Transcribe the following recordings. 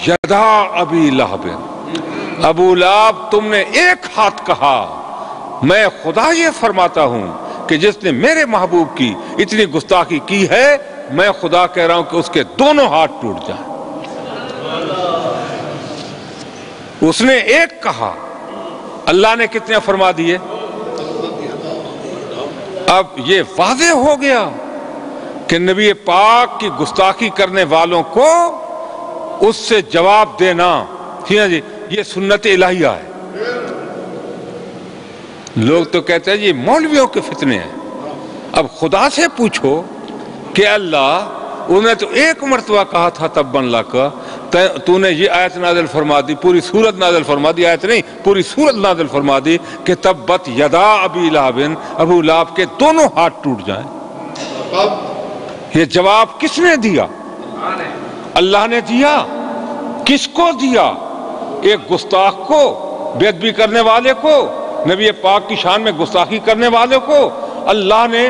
یدا ابی لہب، ابو لہب تم نے ایک ہاتھ کہا، میں خدا یہ فرماتا ہوں کہ جس نے میرے محبوب کی اتنی گستاخی کی ہے، میں خدا کہہ رہا ہوں کہ اس کے دونوں ہاتھ ٹوٹ جائیں۔ اس نے ایک کہا، اللہ نے کتنے فرما دیے؟ اب یہ واضح ہو گیا کہ نبی پاک کی گستاخی کرنے والوں کو اس سے جواب دینا، جی یہ سنت الہیہ ہے۔ لوگ تو کہتے ہیں یہ مولویوں کے فتنے ہیں۔ اب خدا سے پوچھو کہ اللہ انہیں تو ایک مرتبہ کہا تھا تب اللہ کا، تو نے یہ آیت نازل فرما دی، پوری سورت نازل فرما دی، آیت نہیں پوری سورت نازل فرما دی کہ تبت یدا ابی لہب، ابو لہب کے دونوں ہاتھ ٹوٹ جائیں۔ یہ جواب کس نے دیا؟ اللہ نے دیا۔ کس کو دیا؟ ایک گستاخ کو، بے ادبی کرنے والے کو، نبی پاک کی شان میں گستاخی کرنے والے کو اللہ نے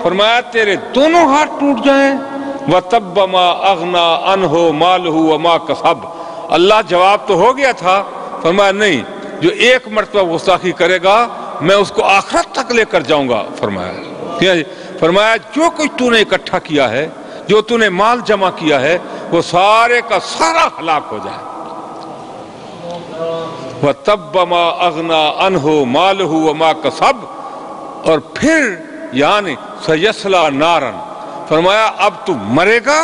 فرمایا تیرے دونوں ہاتھ ٹوٹ جائیں۔ وَتَبَّ مَا أَغْنَا عَنْهُ مَالُهُ وَمَا كَسَبَ، اللہ جواب تو ہو گیا تھا، فرمایا نہیں، جو ایک مرتبہ گستاخی کرے گا میں اس کو آخرت تک لے کر جاؤں گا۔ فرمایا جو کچھ تو نے اکٹھا کیا ہے، جو تو نے مال جمع کیا ہے، وہ سارے کا سارا ہلاک ہو جائے۔ وَتَبَّ مَا أَغْنَا عَنْهُ مَالُهُ وَمَا كَسَبَ، اور پھر یعنی سَيَصْلَىٰ نَارًا، فرمایا اب تو مرے گا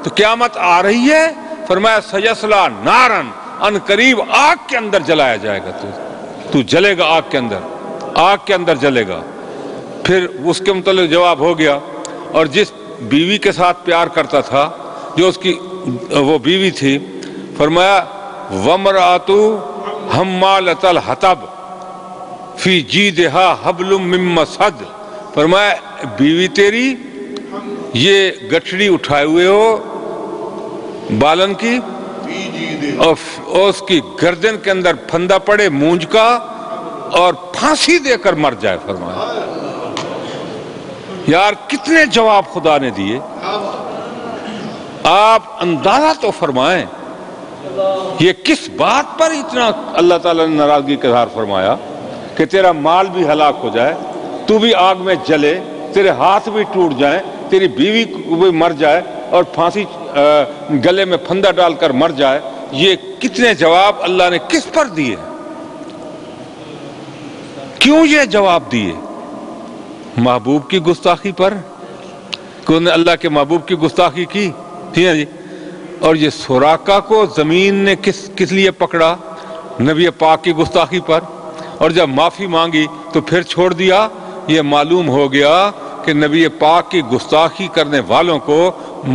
تو قیامت آ رہی ہے، فرمایا سَيَصْلَىٰ نَارًا، ان قریب آگ کے اندر جلایا جائے گا، تو جلے گا آگ کے اندر، آگ کے اندر جلے گا۔ پھر اس کے متعلق جواب ہو گیا۔ اور جس بیوی کے ساتھ پیار کرتا تھا، جو اس کی وہ بیوی تھی، فرمایا وَامْرَأَتُ حَمَّالَةَ الْحَطَبِ فِي جِیدِهَا حَبْلٌ مِّن مَّسَدٍ، فرمایا بیوی تیری یہ گٹھڑی اٹھائے ہوئے ہو بالن کی، اور اس کی گردن کے اندر پھندا پڑے مونج کا، اور پھانسی دے کر مر جائے۔ فرمایا یار کتنے جواب خدا نے دیے، آپ اندازہ تو فرمائیں یہ کس بات پر اتنا اللہ تعالیٰ نے ناراضگی کا اظہار فرمایا کہ تیرا مال بھی ہلاک ہو جائے، تو بھی آگ میں جلے، تیرے ہاتھ بھی ٹوٹ جائیں، تیری بیوی بھی مر جائے، اور پھانسی گلے میں پھندا ڈال کر مر جائے۔ یہ کتنے جواب اللہ نے کس پر دیے؟ کیوں یہ جواب دیے؟ محبوب کی گستاخی پر، کہ انہوں نے اللہ کے محبوب کی گستاخی کی جی۔ اور یہ سوراقہ کو زمین نے کس لیے پکڑا؟ نبی پاک کی گستاخی پر، اور جب معافی مانگی تو پھر چھوڑ دیا۔ یہ معلوم ہو گیا کہ نبی پاک کی گستاخی کرنے والوں کو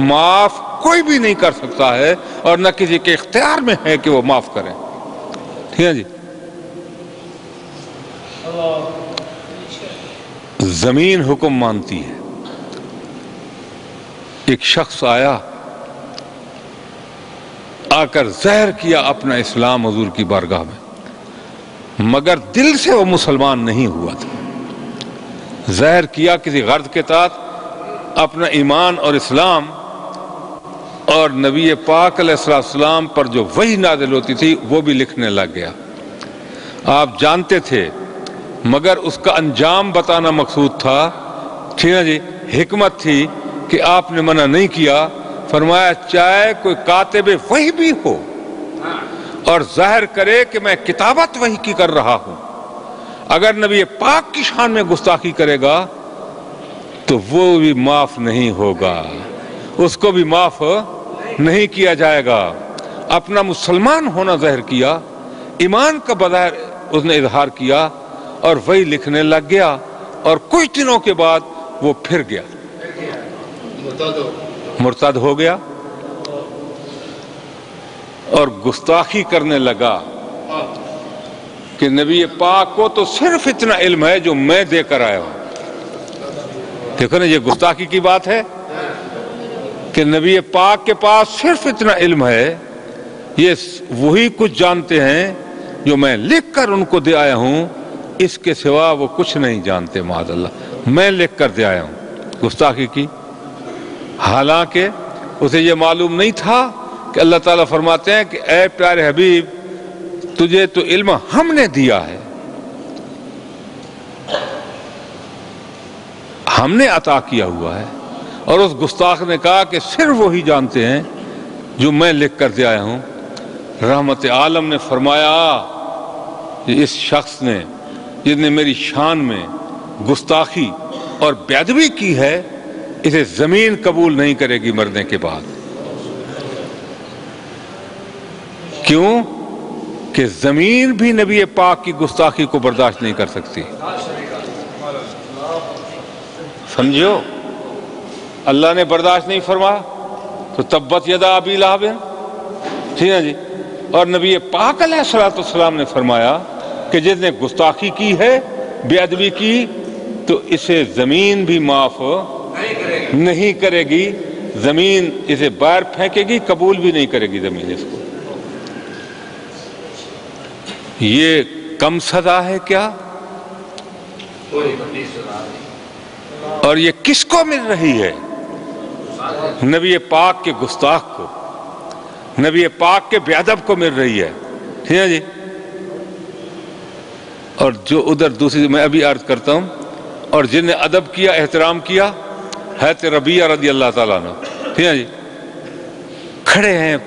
معاف کوئی بھی نہیں کر سکتا ہے، اور نہ کسی کے اختیار میں ہے کہ وہ معاف کریں۔ ٹھیک ہے جی۔ زمین حکم مانتی ہے۔ ایک شخص آیا، آ کر زہر کیا اپنا اسلام حضور کی بارگاہ میں، مگر دل سے وہ مسلمان نہیں ہوا تھا۔ زہر کیا کسی غرض کے تحت، اپنا ایمان اور اسلام اور نبی پاک علیہ السلام پر جو وحی نازل ہوتی تھی وہ بھی لکھنے لگ گیا۔ آپ جانتے تھے، مگر اس کا انجام بتانا مقصود تھا۔ ٹھیک ہے جی، حکمت تھی کہ آپ نے منع نہیں کیا۔ فرمایا چاہے کوئی کاتب وحی بھی ہو اور ظاہر کرے کہ میں کتابت وحی کی کر رہا ہوں، اگر نبی پاک کی شان میں گستاخی کرے گا تو وہ بھی معاف نہیں ہوگا، اس کو بھی معاف نہیں کیا جائے گا۔ اپنا مسلمان ہونا ظاہر کیا، ایمان کا بظاہر اس نے اظہار کیا، اور وہی لکھنے لگ گیا، اور کچھ دنوں کے بعد وہ پھر گیا، مرتد ہو گیا، اور گستاخی کرنے لگا کہ نبی پاک کو تو صرف اتنا علم ہے جو میں دے کر آیا ہوں۔ دیکھو نا، یہ گستاخی کی بات ہے کہ نبی پاک کے پاس صرف اتنا علم ہے، یہ وہی کچھ جانتے ہیں جو میں لکھ کر ان کو دے آیا ہوں، اس کے سوا وہ کچھ نہیں جانتے۔ معاذ اللہ، میں لکھ کر دے آیا ہوں۔ گستاخی کی، حالانکہ اسے یہ معلوم نہیں تھا کہ اللہ تعالیٰ فرماتے ہیں کہ اے پیارے حبیب تجھے تو علم ہم نے دیا ہے، ہم نے عطا کیا ہوا ہے۔ اور اس گستاخ نے کہا کہ صرف وہی جانتے ہیں جو میں لکھ کر دے آیا ہوں۔ رحمت عالم نے فرمایا کہ اس شخص نے جس نے میری شان میں گستاخی اور بے ادبی کی ہے، اسے زمین قبول نہیں کرے گی مرنے کے بعد۔ کیوں کہ زمین بھی نبی پاک کی گستاخی کو برداشت نہیں کر سکتی۔ سمجھو، اللہ نے برداشت نہیں فرمایا تو تبت یدا ابی لہب، ٹھیک ہے جی۔ اور نبی پاک علیہ الصلوۃ والسلام نے فرمایا کہ جس نے گستاخی کی ہے، بے ادبی کی، تو اسے زمین بھی معاف نہیں کرے گی، زمین اسے باہر پھینکے گی، قبول بھی نہیں کرے گی زمین اس کو۔ یہ کم سزا ہے کیا؟ اور یہ کس کو مل رہی ہے؟ نبی پاک کے گستاخ کو، نبی پاک کے بے ادب کو مل رہی ہے، ٹھیک ہے جی۔ اور جو ادھر دوسری میں ابھی عرض کرتا ہوں، اور جن نے ادب کیا، احترام کیا، حضرت ربیعہ رضی اللہ تعالیٰ عنہ، ٹھیک ہے جی، کھڑے ہیں